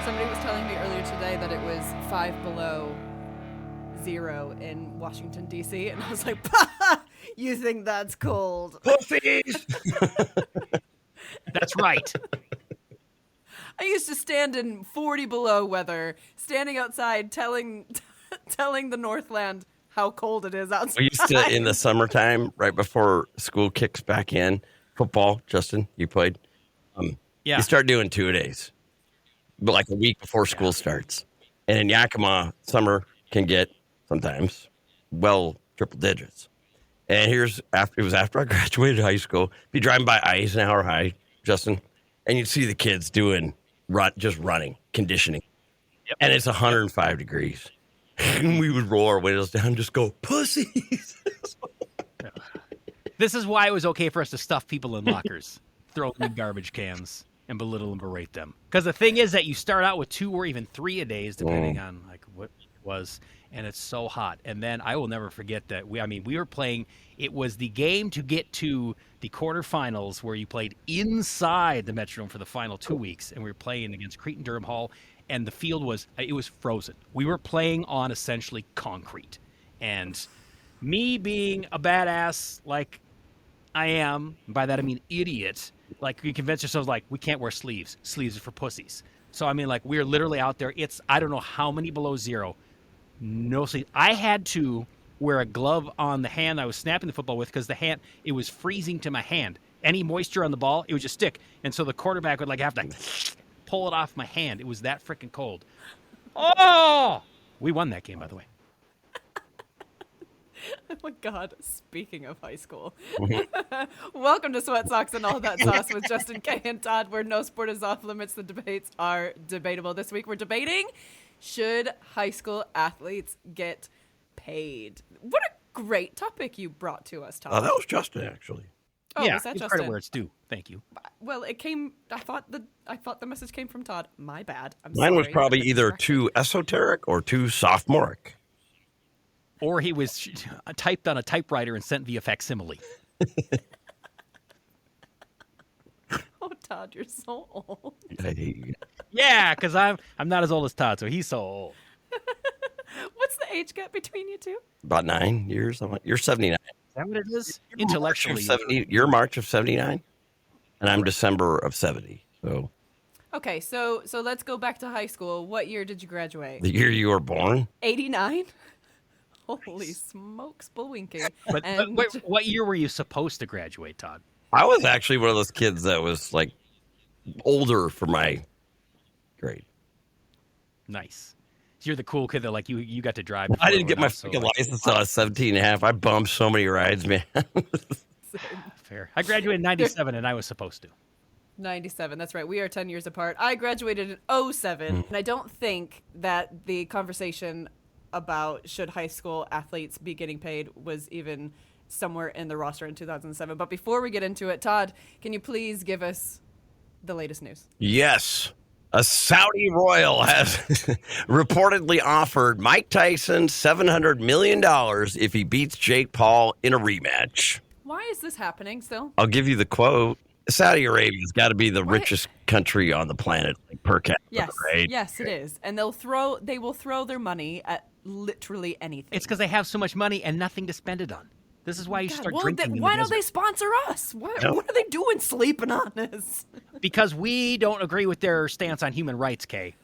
Somebody was telling me earlier today that it was 5 below zero in Washington, D.C., and I was like, you think that's cold? Pussies! That's right. I used to stand in 40 below weather, standing outside telling the Northland how cold it is outside. We used to, in the summertime, right before school kicks back in, football, Justin, you played? Yeah. You start doing 2-a-days, but like a week before school starts. And in Yakima, summer can get sometimes triple digits. And it was after I graduated high school. Be driving by Eisenhower High, Justin, and you'd see the kids doing just running, conditioning. Yep. And it's 105 degrees. And we would roll our windows down and just go, pussies. This is why it was okay for us to stuff people in lockers, throw them in garbage cans, and belittle and berate them. Because the thing is that you start out with 2 or even 3 a days, depending on like what it was, and it's so hot. And then I will never forget that we were playing. It was the game to get to the quarterfinals where you played inside the Metrodome for the final 2 weeks, and we were playing against Cretin-Durham Hall, and the field was frozen. We were playing on essentially concrete, and me being a badass like I am, by that I mean idiot, like you convince yourselves like we can't wear sleeves. Sleeves are for pussies. So I mean, like we're literally out there. It's I don't know how many below zero. No sleeves. I had to wear a glove on the hand I was snapping the football with because it was freezing to my hand. Any moisture on the ball, it would just stick. And so the quarterback would like have to pull it off my hand. It was that freaking cold. Oh! We won that game, by the way. Oh my God, speaking of high school. Welcome to Sweat Socks and All That Sauce with Justin K. and Todd, where no sport is off limits. The debates are debatable. This week we're debating, should high school athletes get paid? What a great topic you brought to us, Todd. Oh, that was Justin, actually. Oh, yeah, was that you've Justin? heard it where it's due. Thank you. Well, it came. I thought the message came from Todd. My bad. Mine was sorry. probably I've been either distracted. too esoteric or too sophomoric. Or he was typed on a typewriter and sent via facsimile. Oh, Todd, you're so old. I hate you. Yeah, because I'm not as old as Todd, so he's so old. What's the age gap between you two? About 9 years. You're 79. Is that what it is? Intellectually. You're March of 79, and I'm December of 70. So Okay, so let's go back to high school. What year did you graduate? the year you were born, 89? Holy smokes, bullwinky. But And what year were you supposed to graduate, Todd? I was actually one of those kids that was like older for my grade. Nice. So you're the cool kid that like you got to drive. I didn't get my so, freaking like, license until I was 17 and a half. I bumped so many rides, man. fair. I graduated in 97 and I was supposed to. 97, that's right. We are 10 years apart. I graduated in 07, and I don't think that the conversation about should high school athletes be getting paid was even somewhere in the roster in 2007. But before we get into it, Todd, can you please give us the latest news? Yes. A Saudi royal has reportedly offered Mike Tyson $700 million if he beats Jake Paul in a rematch. Why is this happening still? I'll give you the quote. Saudi Arabia's got to be the richest country on the planet, like, per capita, Yes, right? yes, it is. And they will throw their money at literally anything. It's because they have so much money and nothing to spend it on. This is why you God, start well, drinking. why don't they sponsor us? What are they doing sleeping on us? Because we don't agree with their stance on human rights, Kay.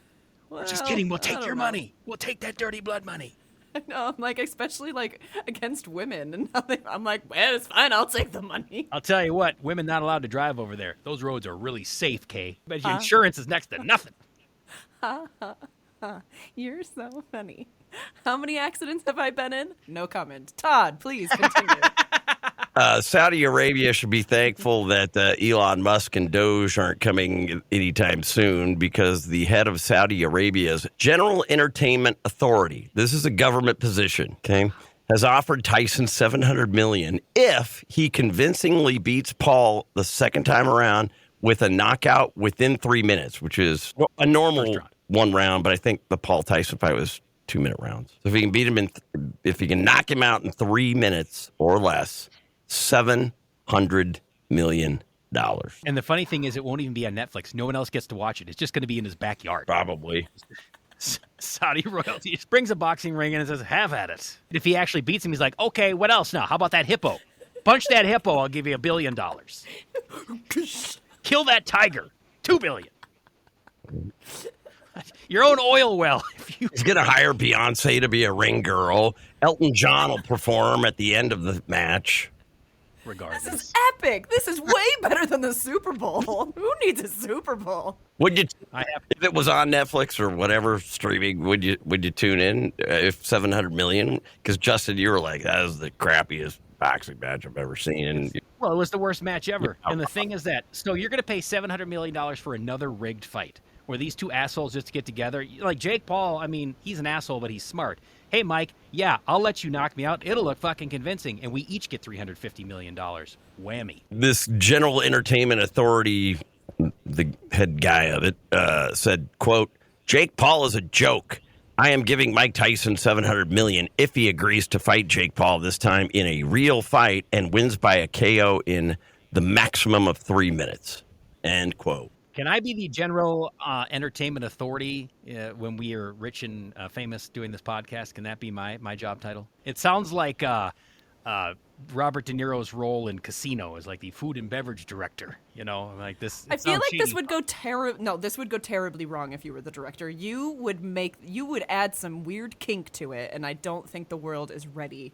Well, Just kidding. We'll I take don't your know. money. We'll take that dirty blood money. I know, I'm like, especially like against women, and now I'm like, well, it's fine. I'll take the money. I'll tell you what, women not allowed to drive over there. Those roads are really safe, Kay. But your insurance is next to nothing. You're so funny. How many accidents have I been in? No comment. Todd, please continue. Saudi Arabia should be thankful that Elon Musk and Doge aren't coming anytime soon, because the head of Saudi Arabia's General Entertainment Authority, this is a government position, okay, has offered Tyson $700 million if he convincingly beats Paul the second time around with a knockout within 3 minutes, which is a normal one round, but I think the Paul Tyson fight was 2-minute rounds. So if he can beat him if he can knock him out in 3 minutes or less, $700 million. And the funny thing is, it won't even be on Netflix. No one else gets to watch it. It's just going to be in his backyard. Probably. Saudi royalty just brings a boxing ring in and says, have at it. If he actually beats him, he's like, okay, what else now? How about that hippo? Punch that hippo, I'll give you $1 billion. Kill that tiger, $2 billion. Your own oil well. He's going to hire Beyonce to be a ring girl. Elton John will perform at the end of the match. Regardless. This is epic. This is way better than the Super Bowl. Who needs a Super Bowl? If it was on Netflix or whatever streaming, would you tune in if 700 million? Because Justin, you were like, that is the crappiest boxing match I've ever seen. Well, it was the worst match ever. And the thing is that, so you're going to pay $700 million for another rigged fight where these two assholes just get together. Like Jake Paul, I mean, he's an asshole, but he's smart. Hey, Mike, yeah, I'll let you knock me out. It'll look fucking convincing. And we each get $350 million. Whammy. This General Entertainment Authority, the head guy of it, said, quote, Jake Paul is a joke. I am giving Mike Tyson $700 million if he agrees to fight Jake Paul this time in a real fight and wins by a KO in the maximum of 3 minutes. End quote. Can I be the General Entertainment Authority when we are rich and famous doing this podcast? Can that be my job title? It sounds like Robert De Niro's role in Casino is like the food and beverage director. You know, like this. I feel like this would go this would go terribly wrong if you were the director. You would add some weird kink to it, and I don't think the world is ready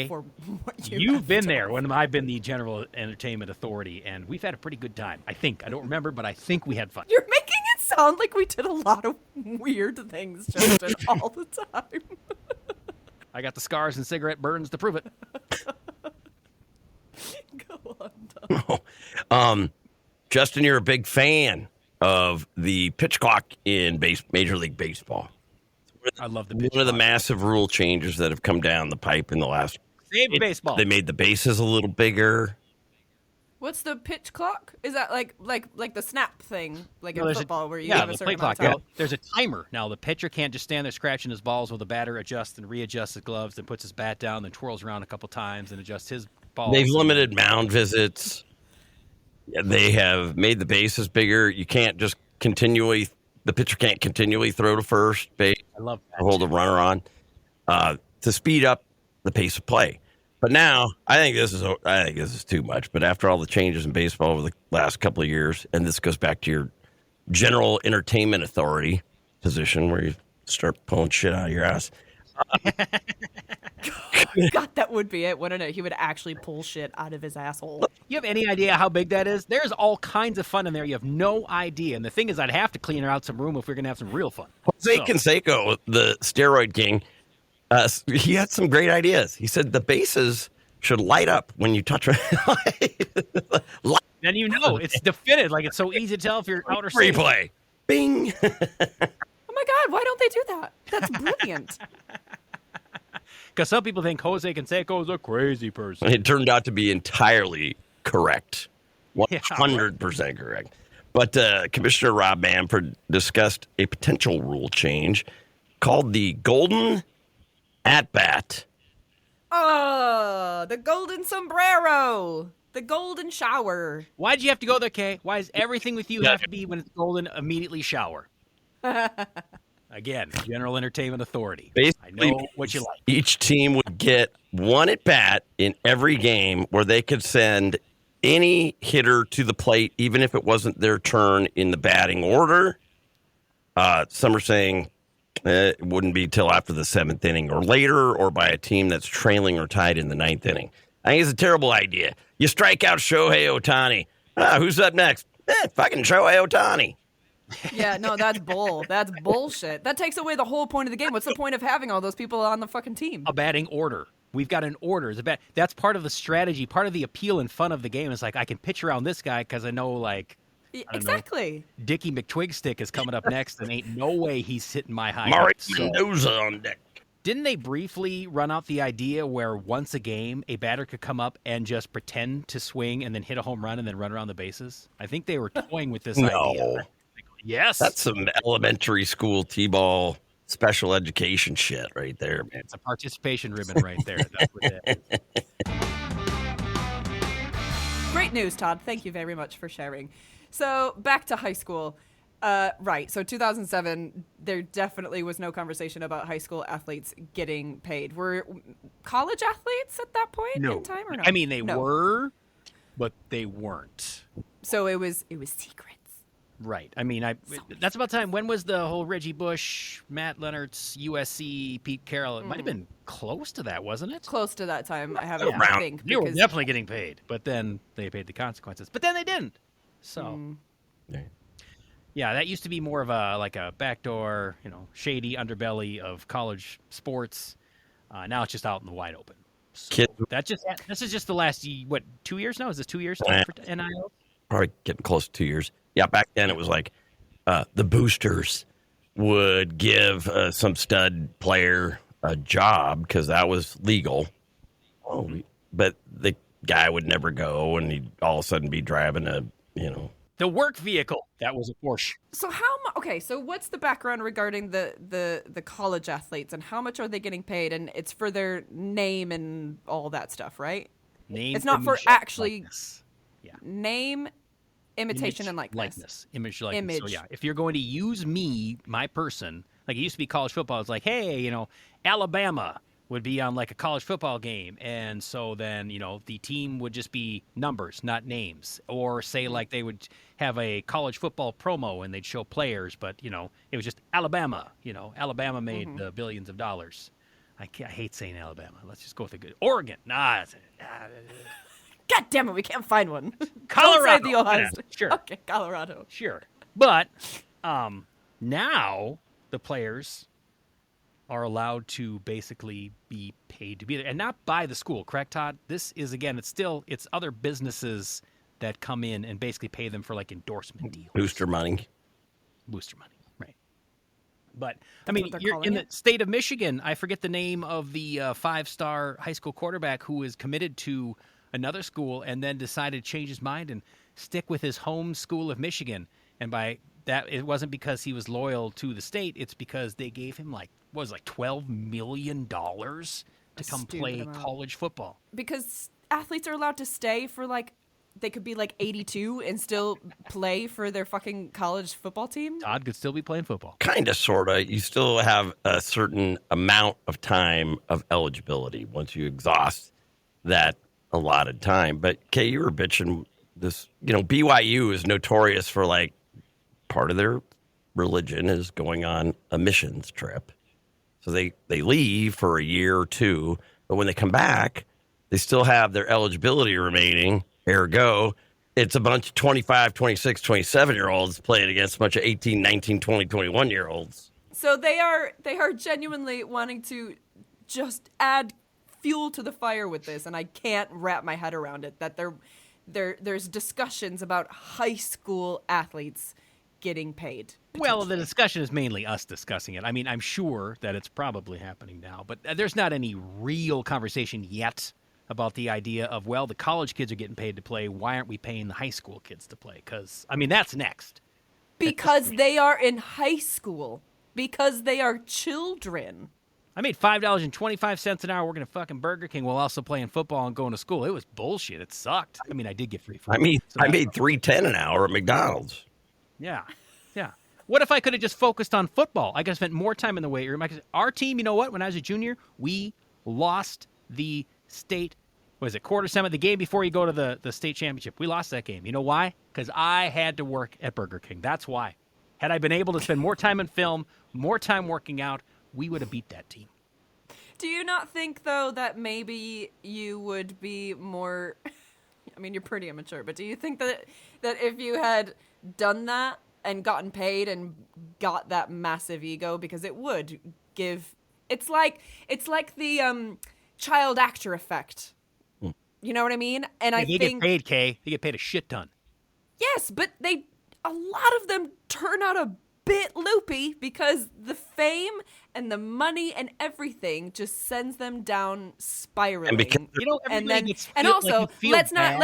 for what you've been there when I've been the General Entertainment Authority, and we've had a pretty good time. I think. I don't remember, but I think we had fun. You're making it sound like we did a lot of weird things, Justin, all the time. I got the scars and cigarette burns to prove it. Go on, Tom. Justin, you're a big fan of the pitch clock in Major League Baseball. I love the pitch One of the clock. massive rule changes that have come down the pipe in the last. Save baseball. They made the bases a little bigger. What's the pitch clock? Is that like the snap thing, like in football, where you have a the certain play amount clock. of time? There's a timer now. The pitcher can't just stand there scratching his balls while the batter adjusts and readjusts his gloves, then puts his bat down, then twirls around a couple times and adjusts his balls. They've limited mound visits. They have made the bases bigger. You can't just the pitcher can't continually throw to first base. I love that. Hold a runner on to speed up the pace of play. But now I think this is too much. But after all the changes in baseball over the last couple of years, and this goes back to your General Entertainment Authority position where you start pulling shit out of your ass. God, that would be it, wouldn't it? He would actually pull shit out of his asshole. You have any idea how big that is? There's all kinds of fun in there. You have no idea. And the thing is, I'd have to clean out some room if we're going to have some real fun. Jose Canseco, the steroid king, he had some great ideas. He said the bases should light up when you touch it. Then you know it's definitive. Like it's so easy to tell if you're out or safe. Replay. Bing. Oh my God, why don't they do that? That's brilliant. Because some people think Jose Canseco is a crazy person. It turned out to be entirely correct. 100% correct. But Commissioner Rob Manfred discussed a potential rule change called the Golden At-Bat. Oh, the golden sombrero. The golden shower. Why'd you have to go there, Kay? Why does everything with you have to be when it's golden, immediately shower? Again, General Entertainment Authority. Basically, I know what you like. Each team would get one at-bat in every game where they could send any hitter to the plate, even if it wasn't their turn in the batting order. Some are saying it wouldn't be till after the 7th inning or later, or by a team that's trailing or tied in the 9th inning. I think it's a terrible idea. You strike out Shohei Ohtani. Who's up next? Fucking Shohei Ohtani. Yeah, no, that's bullshit. That takes away the whole point of the game. What's the point of having all those people on the fucking team? A batting order. We've got an order. That's part of the strategy, part of the appeal and fun of the game. Is like, I can pitch around this guy because I know, like, exactly. Dicky McTwigstick is coming up next, and ain't no way he's hitting my high. Mario Mendoza on deck. Didn't they briefly run out the idea where once a game, a batter could come up and just pretend to swing and then hit a home run and then run around the bases? I think they were toying with this idea. Yes. That's some elementary school T-ball special education shit right there, man. It's a participation ribbon right there. That's what it is. Great Great news, Todd. Thank you very much for sharing. So back to high school. Right. So 2007, there definitely was no conversation about high school athletes getting paid. Were college athletes at that point in time or no? I mean, they were, but they weren't. So it was secrets. Right. I mean, that's about time. When was the whole Reggie Bush, Matt Leonard's USC, Pete Carroll? It might have been close to that, wasn't it? Close to that time. I haven't think. They were definitely getting paid, but then they paid the consequences. But then they didn't. So, yeah, that used to be more of a backdoor, shady underbelly of college sports. Now it's just out in the wide open. So this is just the last 2 years now? Is this 2 years for NIL? Probably getting close to 2 years. Yeah, back then it was like the boosters would give some stud player a job because that was legal. But the guy would never go, and he'd all of a sudden be driving the work vehicle. That was a Porsche. So so what's the background regarding the college athletes and how much are they getting paid? And it's for their name and all that stuff, right? Name. It's not for actually likeness. Yeah. Name, imitation, and likeness. Image, likeness. So yeah, if you're going to use me, my person, like it used to be college football, it's like, hey, Alabama would be on like a college football game, and so then the team would just be numbers, not names, or say like they would have a college football promo and they'd show players, but it was just Alabama. Alabama made the billions of dollars. I hate saying Alabama. Let's just go with a good Oregon. God damn it, we can't find one. Colorado. The Ohio State. Sure. Okay, Colorado. Sure. But now the players are allowed to basically be paid to be there, and not by the school, correct, Todd? This is, again, it's other businesses that come in and basically pay them for like endorsement deals. Booster money, right. But, I mean, you're in the state of Michigan, I forget the name of the 5-star high school quarterback who is committed to another school and then decided to change his mind and stick with his home school of Michigan. And by that, it wasn't because he was loyal to the state. It's because they gave him $12 million to come play college football. Because athletes are allowed to stay for they could be 82 and still play for their fucking college football team. Todd could still be playing football. Kind of, sort of. You still have a certain amount of time of eligibility once you exhaust that allotted time. But Kay, you were bitching this. BYU is notorious for part of their religion is going on a missions trip. So they leave for a year or two, but when they come back, they still have their eligibility remaining. Ergo, it's a bunch of 25, 26, 27-year-olds playing against a bunch of 18, 19, 20, 21-year-olds. So they are genuinely wanting to just add fuel to the fire with this, and I can't wrap my head around it, that there's discussions about high school athletes getting paid. Well, the discussion is mainly us discussing it. I mean, I'm sure that it's probably happening now, but there's not any real conversation yet about the idea of, well, the college kids are getting paid to play. Why aren't we paying the high school kids to play? Because, I mean, that's next. Because they are in high school. Because they are children. I made $5.25 an hour working at fucking Burger King while also playing football and going to school. It was bullshit. It sucked. I mean, I did get free food. I made $3.10 an hour at McDonald's. Yeah. What if I could have just focused on football? I could have spent more time in the weight room. Our team, you know what? When I was a junior, we lost the state, quarter semi, the game before you go to the state championship. We lost that game. You know why? Because I had to work at Burger King. That's why. Had I been able to spend more time in film, more time working out, we would have beat that team. Do you not think, though, that maybe you would be more... I mean, you're pretty immature, but do you think that if you had done that and gotten paid and got that massive ego, because it would give... It's like the child actor effect. You know what I mean? And I think... They get paid, Kay. They get paid a shit ton. Yes, but a lot of them turn out a bit loopy because the fame and the money and everything just sends them down spiraling. And because, also let's not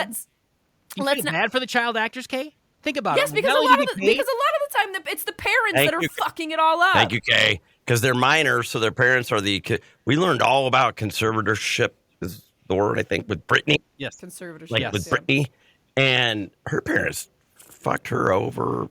bad for the child actors, Kay? Think about it. Yes, because a lot of the time it's the parents that are fucking it all up. Thank you, Kay. Because they're minors, so their parents are we learned all about conservatorship is the word, I think, with Brittany. Yes, conservatorship. With Brittany. And her parents fucked her over.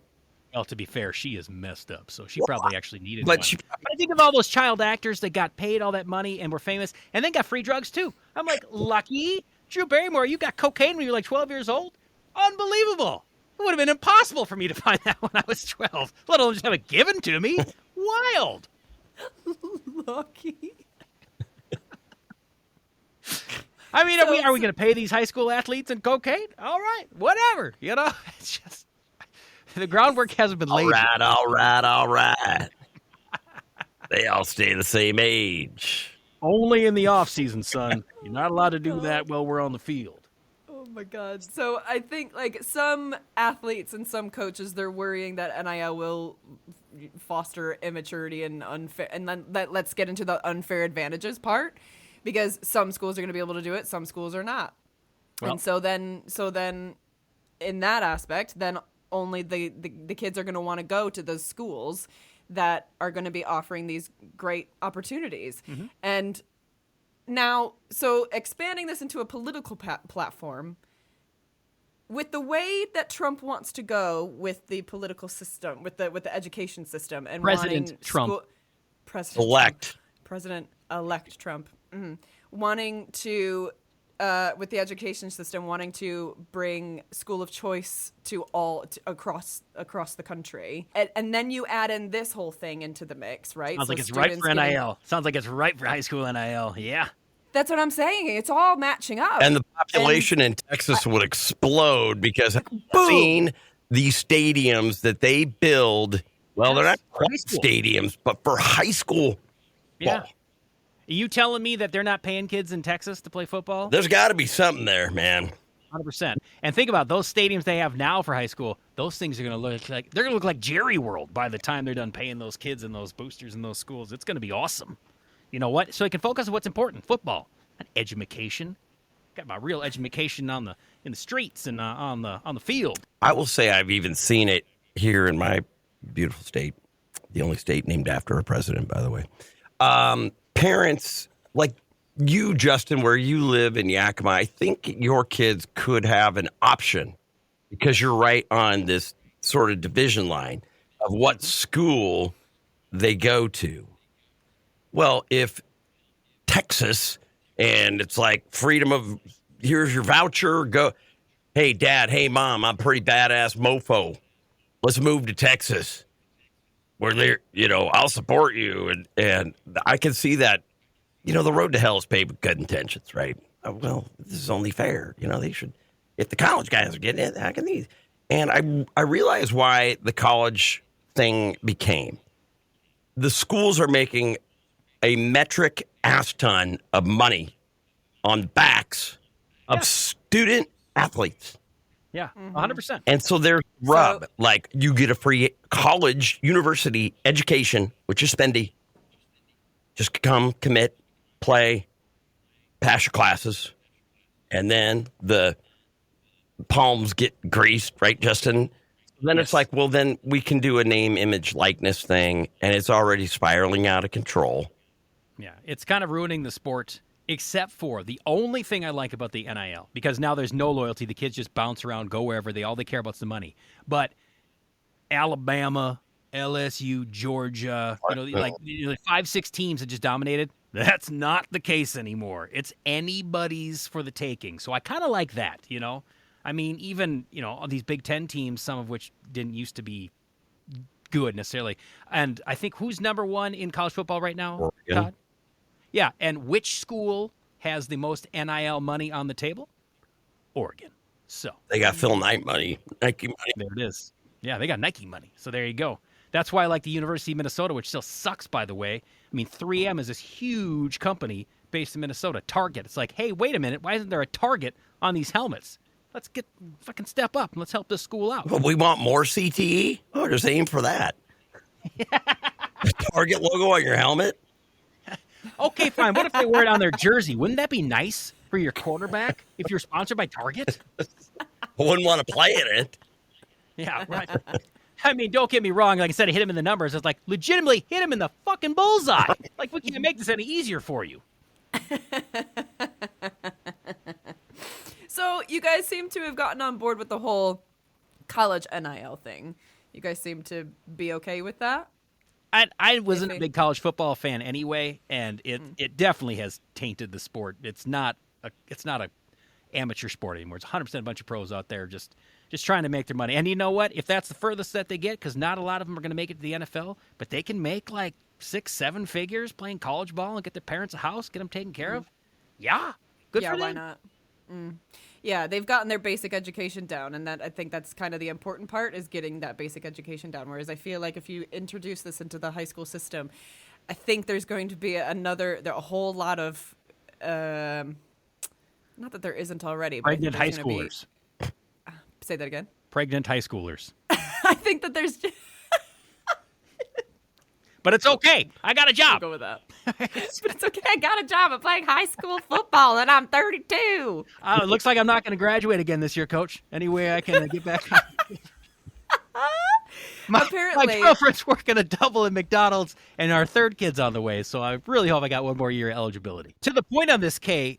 Well, to be fair, she is messed up, so she probably actually needed But one. But I think of all those child actors that got paid all that money and were famous, and then got free drugs too. I'm like, lucky Drew Barrymore, you got cocaine when you were like 12 years old? Unbelievable. It would have been impossible for me to find that when I was 12, let alone just have it given to me. Wild. Lucky. I mean, are we going to pay these high school athletes in cocaine? All right, whatever. You know, it's just the groundwork hasn't been laid. All right. They all stay the same age. Only in the off season, son. You're not allowed to do that while we're on the field. Oh my God. So I think like some athletes and some coaches, they're worrying that NIL will foster immaturity and unfair. And then let's get into the unfair advantages part, because some schools are going to be able to do it, some schools are not. Well, and so then in that aspect, then only the kids are going to want to go to those schools that are going to be offering these great opportunities. Mm-hmm. And now, so expanding this into a political platform, with the way that Trump wants to go with the political system, with the education system, and President Trump, President-elect Trump, wanting to, with the education system, wanting to bring school of choice to all across the country, and then you add in this whole thing into the mix, right? Sounds like it's right for NIL. Sounds like it's right for high school NIL. Yeah. That's what I'm saying. It's all matching up. And the population in Texas would explode because I've seen these stadiums that they build. Well, they're not stadiums, but for high school ball. Are you telling me that they're not paying kids in Texas to play football? There's got to be something there, man. 100%. And think about those stadiums they have now for high school. Those things are going to look like Jerry World by the time they're done paying those kids and those boosters in those schools. It's going to be awesome. You know what? So I can focus on what's important: football, not education. Got my real education in the streets and on the field. I will say I've even seen it here in my beautiful state, the only state named after a president, by the way. Parents like you, Justin, where you live in Yakima, I think your kids could have an option because you're right on this sort of division line of what school they go to. Well, if Texas and it's like freedom of, here's your voucher, go, hey, Dad, hey, Mom, I'm a pretty badass mofo. Let's move to Texas where they're, I'll support you. And I can see that, the road to hell is paved with good intentions, right? Well, this is only fair. They should, if the college guys are getting it, how can these? And I realize why the college thing became. The schools are making a metric ass ton of money on the backs of student athletes. Yeah, 100%. And so there's rub. Like, you get a free college, university education, which is spendy. Just come, commit, play, pass your classes, and then the palms get greased, right, Justin? Then it's like, well, then we can do a name, image, likeness thing, and it's already spiraling out of control. Yeah, it's kind of ruining the sport, except for the only thing I like about the NIL, because now there's no loyalty. The kids just bounce around, go wherever. All they care about is the money. But Alabama, LSU, Georgia, 5-6 teams that just dominated. That's not the case anymore. It's anybody's for the taking. So I kind of like that, I mean, even, these Big Ten teams, some of which didn't used to be good necessarily. And I think who's number one in college football right now, Oregon. Todd? Yeah, and which school has the most NIL money on the table? Oregon. So they got Phil Knight money, Nike money. There it is. Yeah, they got Nike money. So there you go. That's why I like the University of Minnesota, which still sucks, by the way. I mean, 3M is this huge company based in Minnesota. Target. It's like, hey, wait a minute. Why isn't there a Target on these helmets? Let's fucking step up and let's help this school out. Well, we want more CTE? Oh, just aim for that. The Target logo on your helmet? Okay, fine. What if they wear it on their jersey? Wouldn't that be nice for your quarterback if you're sponsored by Target? I wouldn't want to play in it. Yeah, right. I mean, don't get me wrong. Like I said, I hit him in the numbers. It's like, legitimately hit him in the fucking bullseye. Like, we can't make this any easier for you. So you guys seem to have gotten on board with the whole college NIL thing. You guys seem to be okay with that? I wasn't a big college football fan anyway, and it definitely has tainted the sport. It's not a amateur sport anymore. It's 100% a bunch of pros out there just trying to make their money. And you know what? If that's the furthest that they get, because not a lot of them are going to make it to the NFL, but they can make like 6-7 figures playing college ball and get their parents a house, get them taken care of. Yeah, good for them. Yeah, why not? Yeah, they've gotten their basic education down, and I think that's kind of the important part, is getting that basic education down. Whereas I feel like if you introduce this into the high school system, I think there's going to be a whole lot of, not that there isn't already, but pregnant high schoolers. Say that again. Pregnant high schoolers. I think that there's. But it's okay. I got a job. I'll go with that. But it's okay. I got a job. I'm playing high school football, and I'm 32. It looks like I'm not going to graduate again this year, Coach. Any way I can get back. Apparently, my girlfriend's working a double in McDonald's, and our third kid's on the way. So I really hope I got one more year of eligibility. To the point on this, Kay.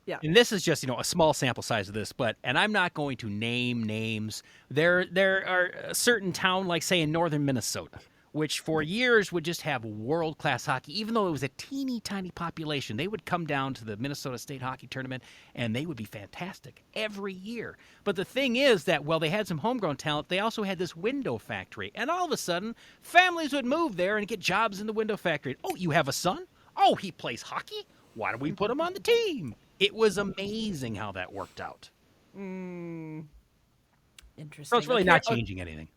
Yeah. And this is just, a small sample size of this, and I'm not going to name names. There are a certain town, like say in northern Minnesota, which for years would just have world-class hockey. Even though it was a teeny tiny population, they would come down to the Minnesota State Hockey Tournament, and they would be fantastic every year. But the thing is that, while they had some homegrown talent, they also had this window factory. And all of a sudden, families would move there and get jobs in the window factory. Oh, you have a son? Oh, he plays hockey? Why don't we put him on the team? It was amazing how that worked out. Interesting. So it's really not changing anything.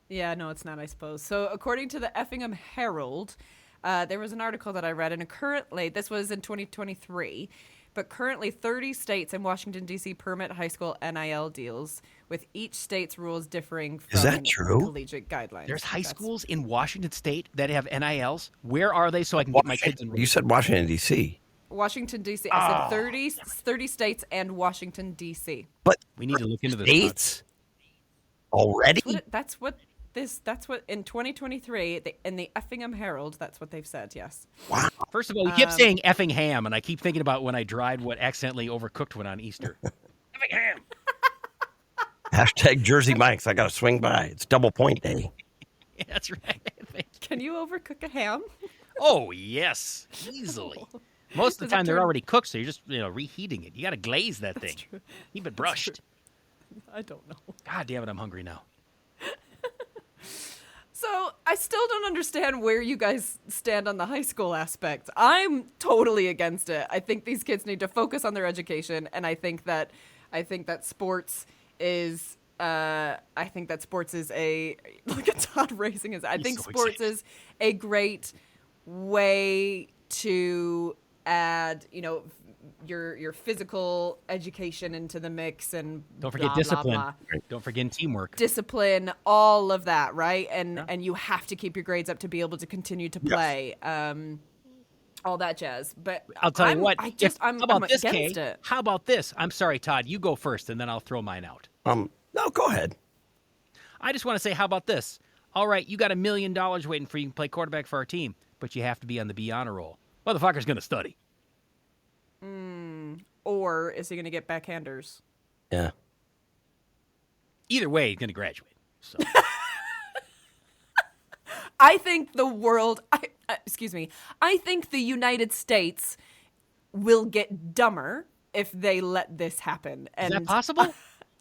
Yeah, no, it's not, I suppose. So according to the Effingham Herald, there was an article that I read, and currently, this was in 2023, but currently 30 states and Washington, D.C. permit high school NIL deals, with each state's rules differing from Is that true? collegiate guidelines. There's high schools in Washington State that have NILs. Where are they so I can get my kids enrolled? You said Washington, D.C. Washington, D.C. I said 30 states and Washington, D.C. But we need to look into this. States? Already? That's what in 2023, in the Effingham Herald, that's what they've said, yes. Wow. First of all, you keep saying effing ham, and I keep thinking about when I dried what accidentally overcooked one on Easter. Effing ham. Hashtag Jersey Mike's. I got to swing by. It's double point day. Yeah, that's right. Can you overcook a ham? Oh, yes. Easily. Most of the time, they're already cooked, so you're just reheating it. You got to glaze that thing. True. Keep it brushed. I don't know. God damn it, I'm hungry now. So I still don't understand where you guys stand on the high school aspect. I'm totally against it. I think these kids need to focus on their education, and I think that sports is a look at Todd raising his. I think so sports excited. is a great way to add, your physical education into the mix, and Don't forget blah, discipline. blah, blah. Don't forget teamwork. Discipline, all of that, right? And you have to keep your grades up to be able to continue to play, all that jazz. But I'll tell you what. I'm how about this, against Kay? it. How about this? I'm sorry, Todd. You go first, and then I'll throw mine out. No, go ahead. I just want to say, how about this? All right, you got $1 million waiting for you to play quarterback for our team, but you have to be on the B honor roll. Motherfucker's going to study. Or is he going to get backhanders? Yeah. Either way, he's going to graduate. So. I think the world, I think the United States will get dumber if they let this happen. And Is that possible?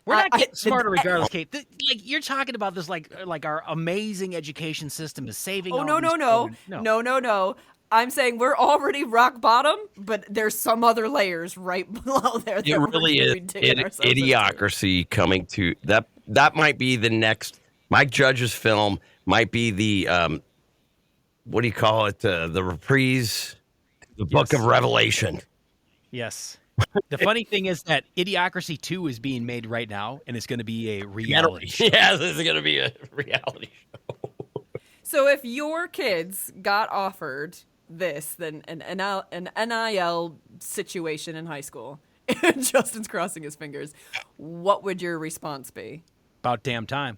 We're not getting smarter regardless, Kate. You're talking about this like our amazing education system is saving. Oh, no. I'm saying we're already rock bottom, but there's some other layers right below there. It really is idiocracy coming to that. That might be the next Mike Judge's film. Might be the what do you call it? The reprise, the Book of Revelation. Yes. The funny thing is that Idiocracy 2 is being made right now, and it's going to be a reality show. Yeah, this is going to be a reality show. So if your kids got offered this, then an NIL situation in high school, and Justin's crossing his fingers, what would your response be? About damn time.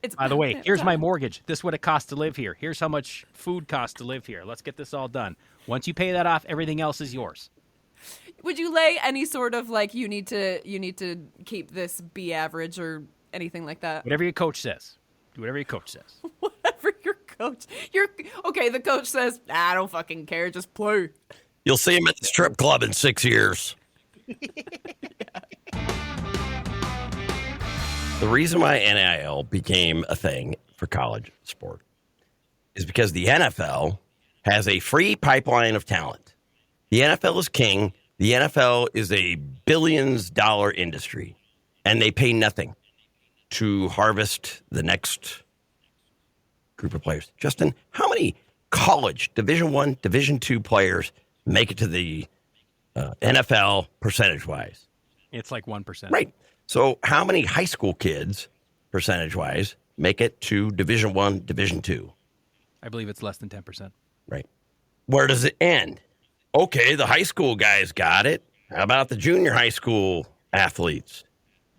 It's By the way, damn here's time. my mortgage. This is what it costs to live here. Here's how much food costs to live here. Let's get this all done. Once you pay that off, everything else is yours. Would you lay any sort of like you need to keep this B average or anything like that? Whatever your coach says. Do whatever your coach says. Whatever your coach. Okay, the coach says, I don't fucking care, just play. You'll see him at the strip club in 6 years. The reason why NIL became a thing for college sport is because the NFL has a free pipeline of talent. The NFL is king. The NFL is a billions-dollar industry, and they pay nothing to harvest the next group of players. Justin, how many college Division I, Division II players make it to the NFL percentage-wise? It's like 1%. Right. So how many high school kids, percentage-wise, make it to Division I, Division II? I believe it's less than 10%. Right. Where does it end? Okay, the high school guys got it. How about the junior high school athletes?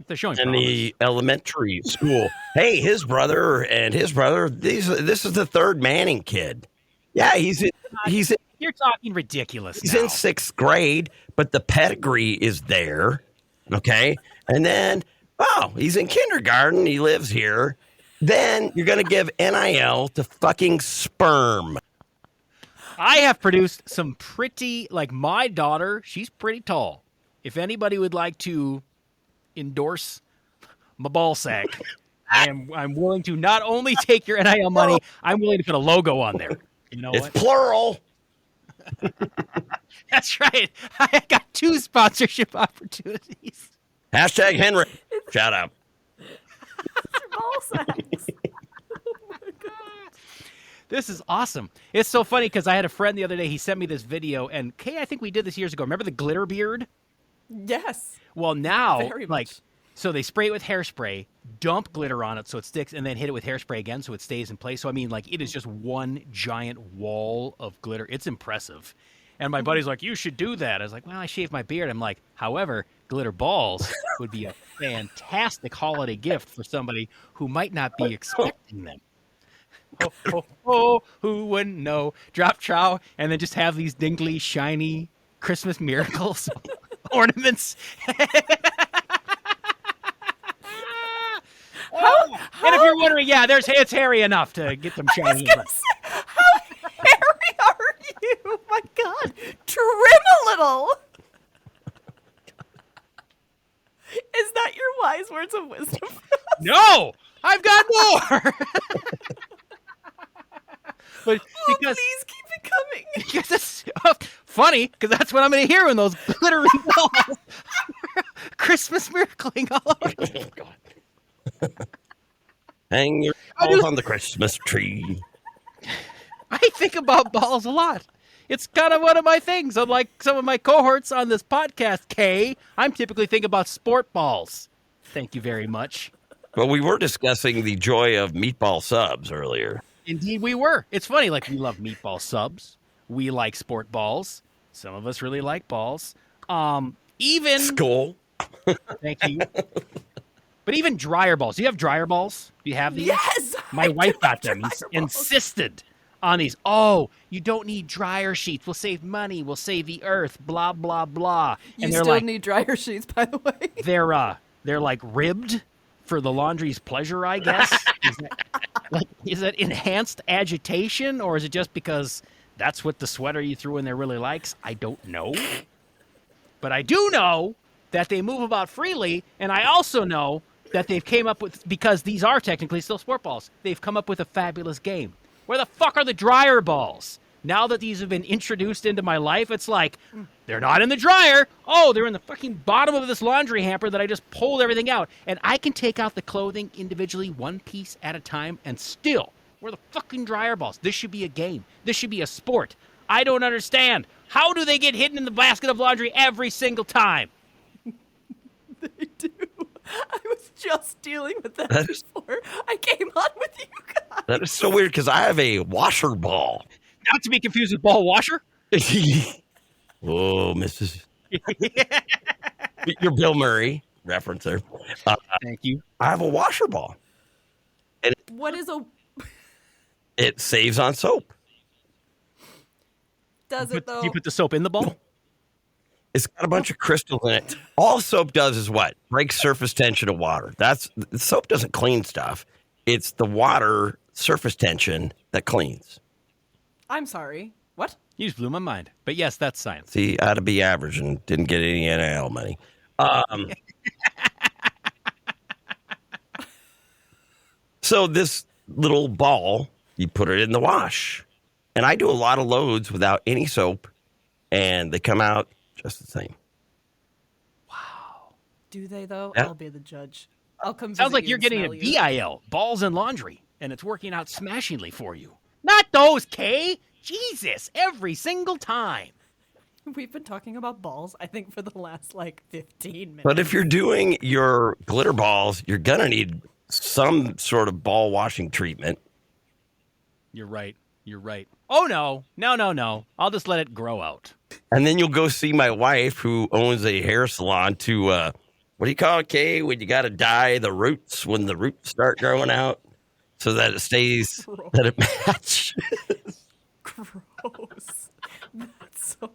They're showing And promise. the elementary school. Hey, his brother, this is the third Manning kid. Yeah, he's You're talking ridiculous. He's now. in 6th grade, but the pedigree is there. Okay. And then, he's in kindergarten. He lives here. Then you're going to give NIL to fucking sperm. I have produced some pretty, like my daughter, she's pretty tall. If anybody would like to endorse my ball sack, I'm willing to not only take your NIL money, I'm willing to put a logo on there. You know It's what? plural. That's right. I got 2 sponsorship opportunities. Hashtag Henry. Shout out. Ball sacks. This is awesome. It's so funny because I had a friend the other day. He sent me this video, and Kay, I think we did this years ago. Remember the glitter beard? Yes. Well, now, Very like, much. so they spray it with hairspray, dump glitter on it so it sticks, and then hit it with hairspray again so it stays in place. So, I mean, like, it is just one giant wall of glitter. It's impressive. And my buddy's like, you should do that. I was like, well, I shaved my beard. I'm like, however, glitter balls would be a fantastic holiday gift for somebody who might not be expecting them. Ho, ho, ho, who wouldn't know? Drop trow, and then just have these dingly, shiny Christmas miracles ornaments. And if you're wondering, yeah, it's hairy enough to get them shiny. How hairy are you? My God. Trim a little. Is that your wise words of wisdom? No, I've got more. But because Please keep it coming. because it's funny, because that's what I'm going to hear when those glittering balls, Christmas miracling all over. Hang your balls on the Christmas tree. I think about balls a lot. It's kind of one of my things. Unlike some of my cohorts on this podcast, Kay, I'm typically thinking about sport balls. Thank you very much. Well, we were discussing the joy of meatball subs earlier. Indeed, we were. It's funny. Like, we love meatball subs. We like sport balls. Some of us really like balls. Even Skull. thank you. But even dryer balls. Do you have dryer balls? Do you have these? Yes. My wife got them. Insisted on these. Oh, you don't need dryer sheets. We'll save money. We'll save the earth. Blah blah blah. You And they're still like need dryer sheets, by the way. they're like ribbed for the laundry's pleasure, I guess. Is that enhanced agitation, or is it just because that's what the sweater you threw in there really likes? I don't know. But I do know that they move about freely, and I also know that they've came up with, because these are technically still sport balls, they've come up with a fabulous game. Where the fuck are the dryer balls? Now that these have been introduced into my life, it's like, they're not in the dryer. Oh, they're in the fucking bottom of this laundry hamper that I just pulled everything out. And I can take out the clothing individually, one piece at a time, and still, where the fucking dryer balls? This should be a game. This should be a sport. I don't understand. How do they get hidden in the basket of laundry every single time? They do. I was just dealing with that before I came on with you guys. That is so weird because I have a washer ball. Not to be confused with ball washer. Oh, Mrs. You're Bill Murray reference there. Thank you. I have a washer ball. What is a... It saves on soap. Does it, though? You put the soap in the ball? It's got a bunch of crystals in it. All soap does is what? Breaks surface tension of water. Soap doesn't clean stuff. It's the water surface tension that cleans. I'm sorry. What? You just blew my mind. But yes, that's science. See, I had to be average and didn't get any NIL money. So this little ball, you put it in the wash. And I do a lot of loads without any soap, and they come out just the same. Wow. Do they, though? Yeah. I'll be the judge. I'll come Sounds visit like you you're and getting a smell you. BIL, balls and laundry, and it's working out smashingly for you. Not those, Kay. Jesus, every single time. We've been talking about balls, I think, for the last, 15 minutes. But if you're doing your glitter balls, you're going to need some sort of ball washing treatment. You're right. You're right. Oh, no. No. I'll just let it grow out. And then you'll go see my wife, who owns a hair salon, to, what do you call it, Kay? When you got to dye the roots when the roots start growing out so that it stays, that it matches. Gross. That's so...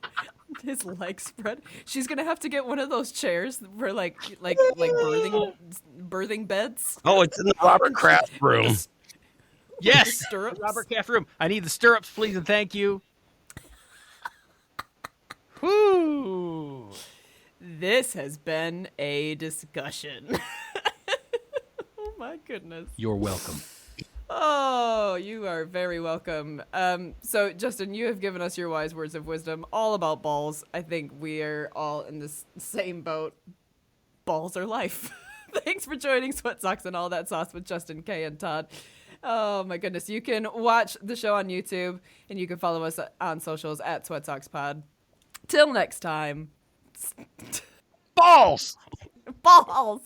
His leg spread. She's gonna have to get one of those chairs for birthing beds. Oh, it's in the Robert Kraft room. Yes, Stirrups. Robert Kraft room. I need the stirrups, please, and thank you. Whoo! This has been a discussion. Oh my goodness. You're welcome. Oh, you are very welcome. So, Justin, you have given us your wise words of wisdom all about balls. I think we are all in this same boat. Balls are life. Thanks for joining Sweat Socks and All That Sauce with Justin, Kay, and Todd. Oh, my goodness. You can watch the show on YouTube, and you can follow us on socials at Sweat Socks Pod. Till next time. Balls! Balls!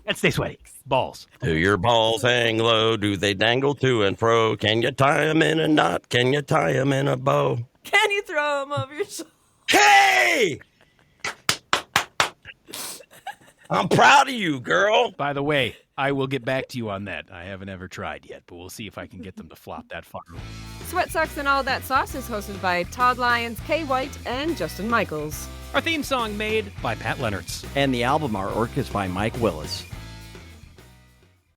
And stay sweaty. Balls. Do your balls hang low? Do they dangle to and fro? Can you tie them in a knot? Can you tie them in a bow? Can you throw them over your shoulder? Hey! I'm proud of you, girl. By the way, I will get back to you on that. I haven't ever tried yet, but we'll see if I can get them to flop that far. Sweat Socks and All That Sauce is hosted by Todd Lyons, Kay White, and Justin Michaels. Our theme song made by Pat Leonards. And the album artwork is by Mike Willis.